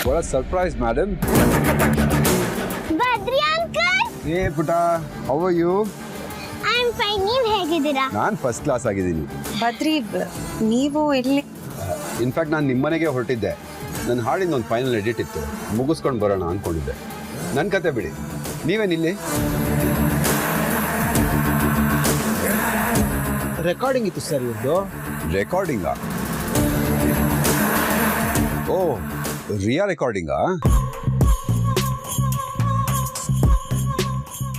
What a surprise, madam. Badri uncle. Hey, Puta. How are you? I'm fine. ನೀವು ಹೇಗಿದ್ದೀರಾ? ನಾನು first class ಆಗಿದ್ದೀನಿ. ಬದ್ರಿ, ನೀವು ಇಲ್ಲಿ? ಇನ್ಫ್ಯಾಕ್ಟ್ ನಾನು ನಿಮ್ಮನೆಗೆ ಹೊರಟಿದ್ದೆ. ನನ್ನ ಹಾಡಿನ ಒಂದು ಫೈನಲ್ ಎಡಿಟ್ ಇತ್ತು, ಮುಗಿಸ್ಕೊಂಡು ಬರೋಣ ಅಂದ್ಕೊಂಡಿದ್ದೆ. ನನ್ನ ಕತೆ ಬಿಡಿ, ನೀವೇನಿಲ್ಲಿ? ರೆಕಾರ್ಡಿಂಗ್ ಇತ್ತು ಸರ್ ಇವ್ರದ್ದು. ರೆಕಾರ್ಡಿಂಗಾ? ಓ, ರಿಯಾ ರೆಕಾರ್ಡಿಂಗಾ?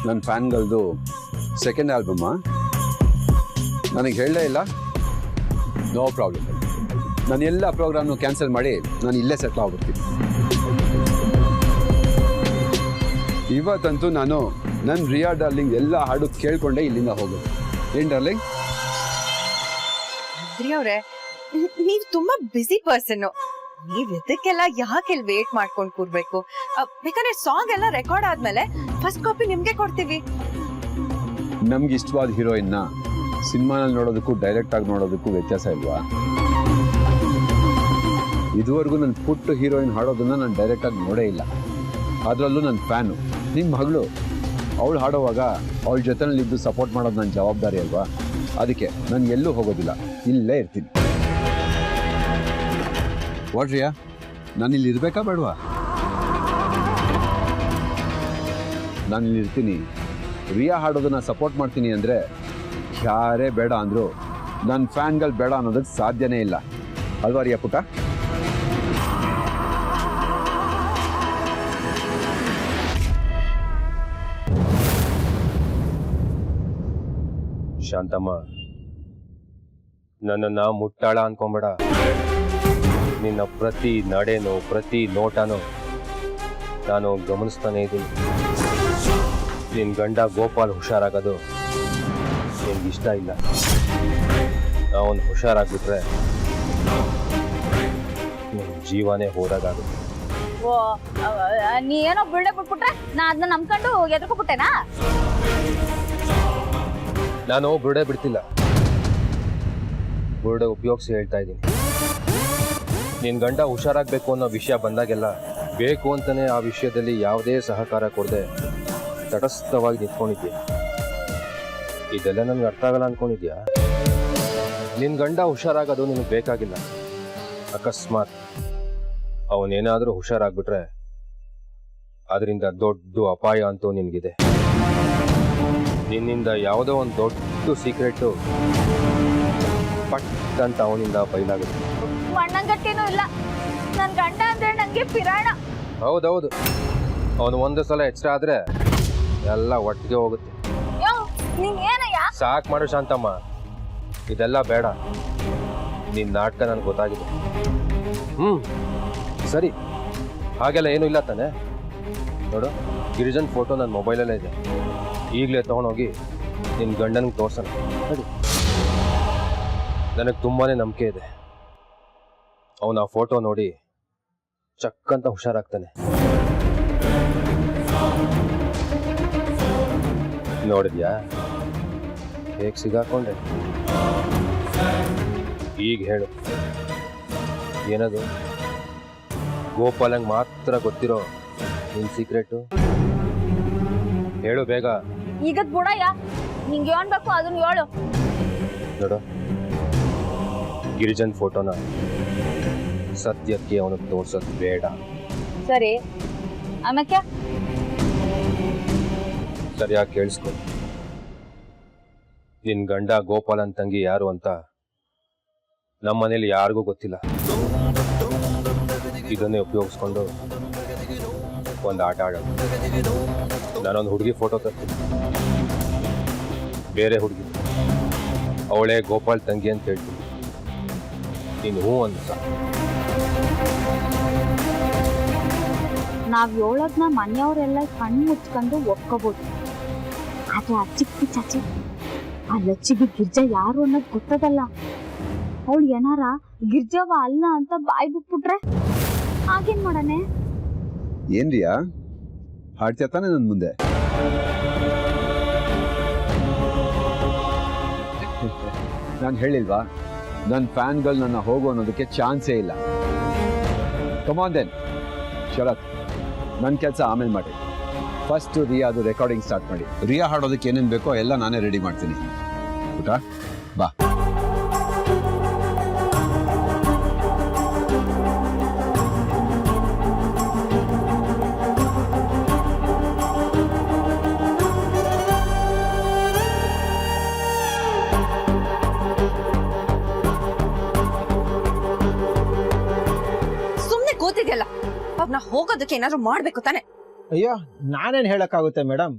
ನನ್ನ ಫ್ಯಾನ್ಗಳದು ಸೆಕೆಂಡ್ ಆಲ್ಬಮ್ಮಾ? ನನಗೆ ಹೇಳಲೇ ಇಲ್ಲ. ನೋ ಪ್ರಾಬ್ಲಮ್, ನಾನು ಎಲ್ಲ ಪ್ರೋಗ್ರಾಮ್ನು ಕ್ಯಾನ್ಸಲ್ ಮಾಡಿ ನಾನು ಇಲ್ಲೇ ಸೆಟ್ಲ್ ಆಗ್ಬಿಡ್ತೀನಿ. ಇವತ್ತಂತೂ ನಾನು ನನ್ನ ರಿಯಾ ಡಾರ್ಲಿಂಗ್ ಎಲ್ಲ ಹಾಡು ಕೇಳ್ಕೊಂಡೆ ಇಲ್ಲಿಂದ ಹೋಗೋದು. ಏನು ಡಾರ್ಲಿಂಗ್? ಬದ್ರಿ ಅವ್ರೆ, ನೀವ್ ತುಂಬಾ ಬಿಸಿ ಪರ್ಸನ್. ನೀವ್ ಇದಕ್ಕೆಲ್ಲ ಯಾಕೆ ವೇಟ್ ಮಾಡ್ಕೊಂಡ್ ಕೂರ್ಬೇಕು? ಬೇಕಾದ್ರೆ ಸಾಂಗ್ ಎಲ್ಲ ರೆಕಾರ್ಡ್ ಆದ್ಮೇಲೆ ಫಸ್ಟ್ ಕಾಪಿ ನಿಮ್ಗೆ ಕೊಡ್ತೀವಿ. ನಮ್ಗೆ ಇಷ್ಟವಾದ ಹೀರೋಯಿನ್ನ ಸಿನಿಮಾನಲ್ಲಿ ನೋಡೋದಕ್ಕೂ ಡೈರೆಕ್ಟ್ ಆಗಿ ನೋಡೋದಕ್ಕೂ ವ್ಯತ್ಯಾಸ ಇಲ್ವಾ? ಇದುವರೆಗೂ ನನ್ನ ಪುಟ್ಟ ಹೀರೋಯಿನ್ ಹಾಡೋದನ್ನ ನಾನು ಡೈರೆಕ್ಟ್ ಆಗಿ ನೋಡೇ ಇಲ್ಲ. ಅದರಲ್ಲೂ ನನ್ನ ಫ್ಯಾನು ನಿಮ್ಮ ಮಗಳು. ಅವಳು ಹಾಡೋವಾಗ ಅವಳ ಜೊತೆನಲ್ಲಿದ್ದು ಸಪೋರ್ಟ್ ಮಾಡೋದು ನನ್ನ ಜವಾಬ್ದಾರಿ ಅಲ್ವಾ? ಅದಕ್ಕೆ ನಾನು ಎಲ್ಲೂ ಹೋಗೋದಿಲ್ಲ, ಇಲ್ಲೇ ಇರ್ತೀನಿ. ವಾಟ್ರಿಯಾ, ನಾನು ಇಲ್ಲಿ ಇರಬೇಕಾ ಬೇಡವಾ? ನಾನು ಇಲ್ಲಿ ಇರ್ತೀನಿ. ರಿಯಾ ಹಾಡೋದನ್ನ ಸಪೋರ್ಟ್ ಮಾಡ್ತೀನಿ ಅಂದರೆ ಯಾರೇ ಬೇಡ ಅಂದರು ನನ್ನ ಫ್ಯಾನ್ಗಳು ಬೇಡ ಅನ್ನೋದಕ್ಕೆ ಸಾಧ್ಯನೇ ಇಲ್ಲ ಅಲ್ವಾ ರಿಯಾ ಪುಟ? ಶಾಂತಮ್ಮ, ನನ್ನನ್ನ ಮುಟ್ಟಾಳ ಅನ್ಕೊಂಬೇಡ. ನಿನ್ನ ಪ್ರತಿ ನಡೆನೋ ಪ್ರತಿ ನೋಟನೋ ನಾನು ಗಮನಿಸ್ತಾನೆ ಇದ್ದೀನಿ. ನಿನ್ನ ಗಂಡ ಗೋಪಾಲ್ ಹುಷಾರಾಗೋದು ನಿನ್ಗೆ ಇಷ್ಟ ಇಲ್ಲ. ಅವನು ಹುಷಾರಾಗ್ಬಿಟ್ರೆ ನಿನ್ನ ಜೀವನೇ ಹೋದಾಗುತ್ತೆ. ಓ, ನೀ ಏನೋ ಬಿಳ್ಳೆ ಬಿಟ್ಬಿಟ್ರೆ ನಾ ಅದನ್ನ ನಂಬ್ಕೊಂಡು ಎದ್ರಕೊಬಿಟ್ಟೆನಾ? ನಾನು ಬುರುಡೆ ಬಿಡ್ತಿಲ್ಲ, ಬುರುಡೆ ಉಪಯೋಗಿಸಿ ಹೇಳ್ತಾ ಇದ್ದೀನಿ. ನಿನ್ನ ಗಂಡ ಹುಷಾರಾಗಬೇಕು ಅನ್ನೋ ವಿಷಯ ಬಂದಾಗೆಲ್ಲ ಬೇಕು ಅಂತಲೇ ಆ ವಿಷಯದಲ್ಲಿ ಯಾವುದೇ ಸಹಕಾರ ಕೊಡದೆ ತಟಸ್ಥವಾಗಿ ನಿಂತ್ಕೊಂಡಿದ್ಯಾ. ಇದೆಲ್ಲ ನನಗೆ ಅರ್ಥ ಆಗಲ್ಲ ಅಂದ್ಕೊಂಡಿದ್ಯಾ? ನಿನ್ನ ಗಂಡ ಹುಷಾರಾಗೋದು ನಿನಗೆ ಬೇಕಾಗಿಲ್ಲ. ಅಕಸ್ಮಾತ್ ಅವನೇನಾದರೂ ಹುಷಾರಾಗ್ಬಿಟ್ರೆ ಅದರಿಂದ ದೊಡ್ಡ ಅಪಾಯ ಅಂತೂ ನಿನಗಿದೆ. ನಿನ್ನಿಂದ ಯಾವುದೋ ಒಂದು ದೊಡ್ಡ ಸೀಕ್ರೆಟು ಪಟ್ ಅಂತ ಅವನಿಂದ ಬಯಲಾಗುತ್ತೆ. ಮಣ್ಣಂಗಟ್ಟೇನೂ ಇಲ್ಲ. ನನ್ನ ಗಂಡ ಅಂದ್ರೆ ನಂಗೆ ಪಿರಾಣ. ಹೌದೌದು, ಅವನು ಒಂದು ಸಲ ಎಚ್ಚರ ಆದ್ರೆ ಎಲ್ಲ ಒಟ್ಟಿಗೆ ಹೋಗುತ್ತೆ. ಏನಯ್ಯ? ಸಾಕು ಮಾಡು ಶಾಂತಮ್ಮ, ಇದೆಲ್ಲ ಬೇಡ. ನಿನ್ನ ನಾಟಕ ನನಗೆ ಗೊತ್ತಾಗಿದೆ. ಸರಿ, ಹಾಗೆಲ್ಲ ಏನೂ ಇಲ್ಲ ತಾನೆ? ನೋಡು, ಗಿರಿಜನ್ ಫೋಟೋ ನನ್ನ ಮೊಬೈಲಲ್ಲೇ ಇದೆ. ಈಗಲೇ ತೊಗೊಂಡೋಗಿ ನಿನ್ನ ಗಂಡನಿಗೆ ತೋರ್ಸೋಣ. ನೋಡಿ, ನನಗೆ ತುಂಬಾ ನಂಬಿಕೆ ಇದೆ. ಅವನ ಆ ಫೋಟೋ ನೋಡಿ ಚಕ್ಕಂತ ಹುಷಾರಾಗ್ತಾನೆ. ನೋಡಿದ್ಯಾ ಹೇಗೆ ಸಿಗಾಕೊಂಡೆ? ಈಗ ಹೇಳು, ಏನದು ಗೋಪಾಲಂಗೆ ಮಾತ್ರ ಗೊತ್ತಿರೋ ನಿನ್ನ ಸೀಕ್ರೆಟು? ಹೇಳು ಬೇಗ. ಈಗದ್ ಬಿಡಯ್ಯ, ನಿಂಗೆ ಏನ್ ಬೇಕು ಅದನ್ನ ಹೇಳು. ನೋಡು, ಗಿರಿಜನ್ ಫೋಟೋನ ಸದ್ಯಕ್ಕೆ ಅವನಿಗೆ ತೋರ್ಸೋದು ಬೇಡ. ಸರಿ, ಆಮೇಲೆ ಸರಿಯಾಗಿ ಕೇಳಿಸ್ಕೊ. ನಿನ್ ಗಂಡ ಗೋಪಾಲನ್ ತಂಗಿ ಯಾರು ಅಂತ ನಮ್ಮ ಮನೇಲಿ ಯಾರಿಗೂ ಗೊತ್ತಿಲ್ಲ. ಇದನ್ನೇ ಉಪಯೋಗಿಸ್ಕೊಂಡು ಒಂದು ಆಟ ಆಡೋಣ. ನಾನೊಂದು ಹುಡುಗಿ ಫೋಟೋ ತರ್ತೀನಿ, ಬೇರೆ ಹುಡುಗಿ, ಅವಳೇ ಗೋಪಾಲ್ ತಂಗಿ ಅಂತ ಹೇಳ್ತೀನಿ. ನೀನು ಹ್ಞೂ ಅಂತ. ನಾವ್ ಹೇಳೋದ್ನ ಮನೆಯವರೆಲ್ಲ ಕಣ್ಣು ಮುಚ್ಕೊಂಡು ಒಪ್ಕೋಬಹುದು. ಆದ್ರೆ ಆ ಚಿಕ್ಕ ಚಾಚಿ, ಆ ಲಚ್ಚಿಗೆ ಗಿರ್ಜಾ ಯಾರು ಅನ್ನೋದು ಗೊತ್ತದಲ್ಲ. ಅವಳು ಏನಾರ ಗಿರ್ಜಾವ ಅಲ್ಲ ಅಂತ ಬಾಯ್ ಬಿಟ್ಬಿಟ್ರೆ ಆಗೇನ್ ಮಾಡಾನೆ? ಏನ್ರಿಯಾ ಹಾಡ್ತೀಯ ತಾನೆ ನನ್ನ ಮುಂದೆ? ನಾನು ಹೇಳಿಲ್ವಾ ನನ್ನ ಫ್ಯಾನ್ಗಳು ನನ್ನ ಹೋಗು ಅನ್ನೋದಕ್ಕೆ ಚಾನ್ಸೇ ಇಲ್ಲ. ಕಮಾನ್ ದೆನ್, ಶರತ್, ನನ್ನ ಕೆಲಸ ಆಮೇಲೆ ಮಾಡಿ. ಫಸ್ಟ್ ರಿಯಾದು ರೆಕಾರ್ಡಿಂಗ್ ಸ್ಟಾರ್ಟ್ ಮಾಡಿ. ರಿಯಾ ಹಾಡೋದಕ್ಕೆ ಏನೇನು ಬೇಕೋ ಎಲ್ಲ ನಾನೇ ರೆಡಿ ಮಾಡ್ತೀನಿ. ಊಟ ಬಾ. ಸುಮ್ನೆ ಕೂತಿದ್ಯಲ್ಲ, ಅವಾಗ ನಾ ಹೋಗೋದಕ್ಕೆ ಏನಾದ್ರು ಮಾಡ್ಬೇಕು ತಾನೆ. ಅಯ್ಯೋ ನಾನೇನ್ ಹೇಳಕ್ಕಾಗುತ್ತೆ ಮೇಡಮ್.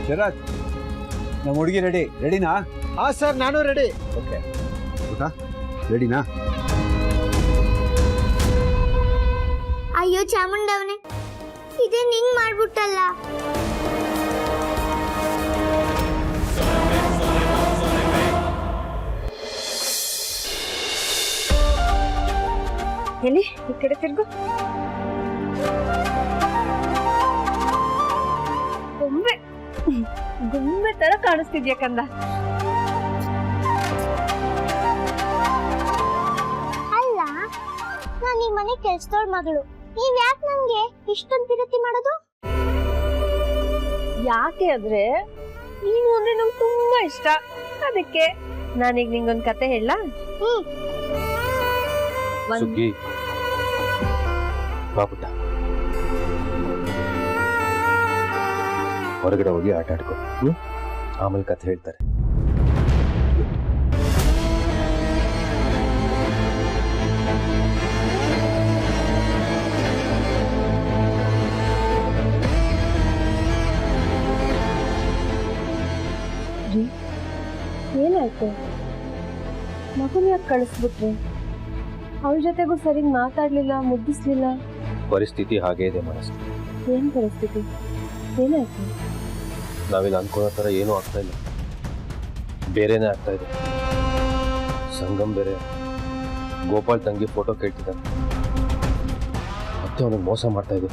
ಶರತ್, ನಮ್ಮ ಹುಡುಗಿ ರೆಡಿನಾ? ಹಾ ಸರ್, ನಾನು ರೆಡಿ. ಓಕೆ. ಊಟ ರೆಡಿನಾ? ಅಯ್ಯೋ ಚಾಮುಂಡವನೇ, ಇದೇ ನಿಂಗ್ ಮಾಡ್ಬಿಟ್ಟಲ್ಲ. ಎಲ್ಲಿ ಈ ಕಡೆ ತಿರ್ಗು. ಗೊಂಬೆ ತರ ಕಾಣಿಸ್ತಿದ್ಯಾ ಕಂದ. ಅಲ್ಲ, ನಾನು ಈ ಮನೆ ಕೆಲ್ಸದವ್ಳ ಮಗಳು. ನೀವ್ ಯಾಕೆ ನಂಗೆ ಇಷ್ಟೊಂದು ಪ್ರೀತಿ ಮಾಡೋದು? ಯಾಕೆ ಅಂದ್ರೆ ನೀನು ಅಂದ್ರೆ ನಂಗೆ ತುಂಬಾ ಇಷ್ಟ. ಅದಕ್ಕೆ ನಾನೀಗ ನಿಂಗೊಂದ್ ಕತೆ ಹೇಳ. ಸುಗ್ಗಿ ಬಾಪುಟ್ಟ, ಹೊರಗಡೆ ಹೋಗಿ ಆಟ ಆಡ್ಕೊ. ಆಮೇಲೆ ಕತೆ ಹೇಳ್ತಾರೆ. ಏನಾಯ್ತು? ಮಗನ ಯಾಕೆ ಕಳಿಸ್ಬಿಟ್ರಿ? ಅವಳ ಜೊತೆಗೂ ಸರಿ ಮಾತಾಡ್ಲಿಲ್ಲ, ಮುದ್ದಿಸ್ಲಿಲ್ಲ. ಪರಿಸ್ಥಿತಿ ಹಾಗೇ ಇದೆ ಮನಸ್ಸು. ಏನ್ ಪರಿಸ್ಥಿತಿ? ಏನಾಯ್ತು? ನಾವಿಲ್ಲಿ ಅನ್ಕೊಳ್ಳೋ ಥರ ಏನೂ ಆಗ್ತಾ ಇಲ್ಲ, ಬೇರೆನೇ ಆಗ್ತಾ ಇದೆ. ಸಂಗಮ್ ಬೇರೆ ಗೋಪಾಲ್ ತಂಗಿ ಫೋಟೋ ಕೇಳ್ತಿದ್ದಾನೆ, ಮತ್ತೆ ಅವನಿಗೆ ಮೋಸ ಮಾಡ್ತಾ ಇದೆ.